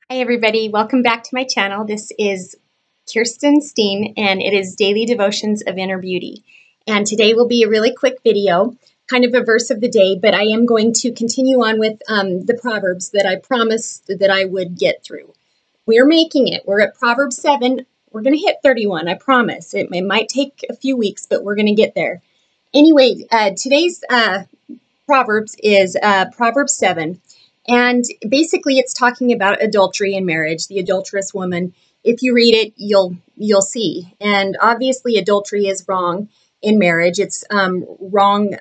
Hi everybody, welcome back to my channel. This is Kirsten Steen and it is Daily Devotions of Inner Beauty. And today will be a really quick video, kind of a verse of the day, but I am going to continue on with the Proverbs that I promised that I would get through. We're making it. We're at Proverbs 7. We're going to hit 31, I promise. It might take a few weeks, but we're going to get there. Anyway, today's Proverbs is Proverbs 7. And basically, it's talking about adultery in marriage, the adulterous woman. If you read it, you'll see. And obviously, adultery is wrong in marriage. It's wrong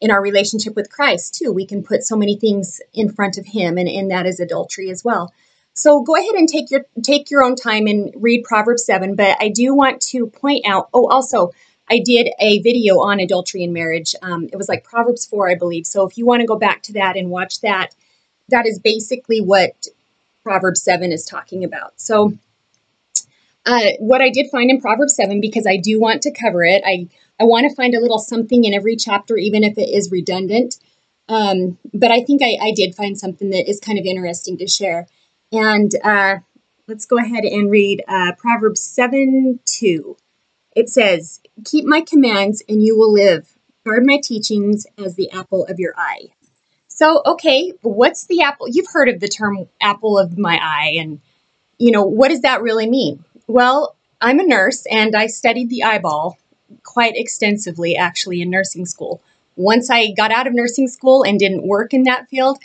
in our relationship with Christ, too. We can put so many things in front of Him, and that is adultery as well. So go ahead and take your own time and read Proverbs 7. But I do want to point out, also, I did a video on adultery in marriage. It was like Proverbs 4, I believe. So if you want to go back to that and watch that, that is basically what Proverbs 7 is talking about. So what I did find in Proverbs 7, because I do want to cover it, I want to find a little something in every chapter, even if it is redundant. But I think I did find something that is kind of interesting to share. And let's go ahead and read Proverbs 7:2. It says, "Keep my commands and you will live. Guard my teachings as the apple of your eye." So, okay, what's the apple? You've heard of the term apple of my eye, and, what does that really mean? Well, I'm a nurse, and I studied the eyeball quite extensively, actually, in nursing school. Once I got out of nursing school and didn't work in that field,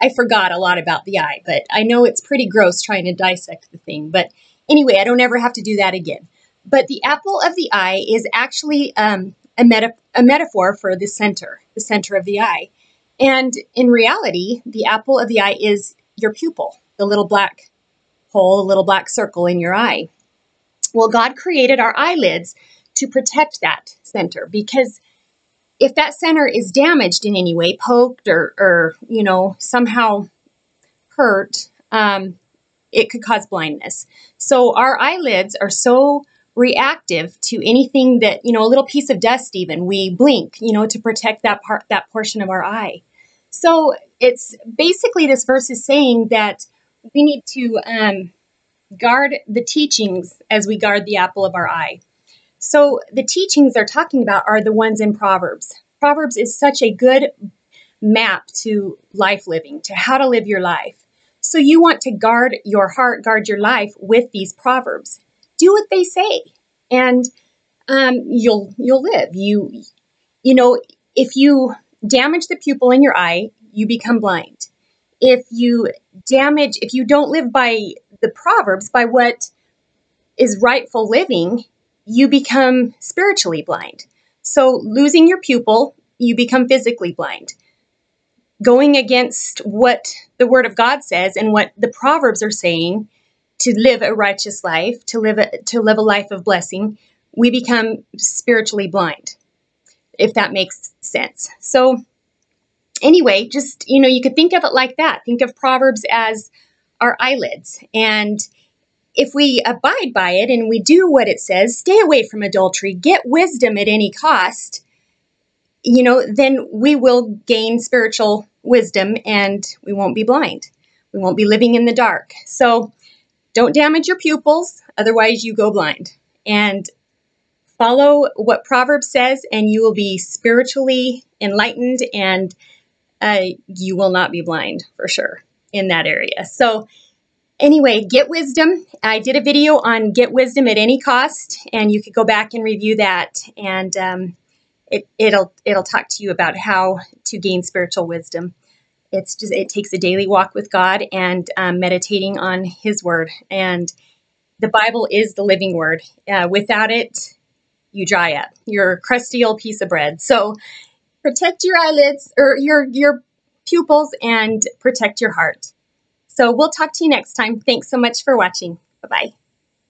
I forgot a lot about the eye, but I know it's pretty gross trying to dissect the thing. But anyway, I don't ever have to do that again. But the apple of the eye is actually a metaphor for the center of the eye. And in reality, the apple of the eye is your pupil, the little black hole, the little black circle in your eye. Well, God created our eyelids to protect that center, because if that center is damaged in any way, poked or somehow hurt, it could cause blindness. So our eyelids are so reactive to anything that, a little piece of dust even, we blink, to protect that portion of our eye. So it's basically, this verse is saying that we need to guard the teachings as we guard the apple of our eye. So the teachings they're talking about are the ones in Proverbs. Proverbs is such a good map to life living, to how to live your life. So you want to guard your heart, guard your life with these Proverbs. Do what they say, and you'll live. If you damage the pupil in your eye, you become blind. If you don't live by the Proverbs, by what is rightful living, you become spiritually blind. So losing your pupil, you become physically blind. Going against what the Word of God says and what the Proverbs are saying, to live a righteous life, to live a life of blessing, we become spiritually blind, if that makes sense. So anyway, just, you could think of it like that. Think of Proverbs as our eyelids. And if we abide by it and we do what it says, stay away from adultery, get wisdom at any cost, then we will gain spiritual wisdom and we won't be blind. We won't be living in the dark. So don't damage your pupils, otherwise you go blind. And follow what Proverbs says, and you will be spiritually enlightened, and you will not be blind for sure in that area. So anyway, get wisdom. I did a video on get wisdom at any cost, and you could go back and review that, and it'll talk to you about how to gain spiritual wisdom. It takes a daily walk with God and meditating on His Word. And the Bible is the living Word. Without it, you dry up. You're a crusty old piece of bread. So protect your eyelids or your pupils and protect your heart. So we'll talk to you next time. Thanks so much for watching. Bye-bye.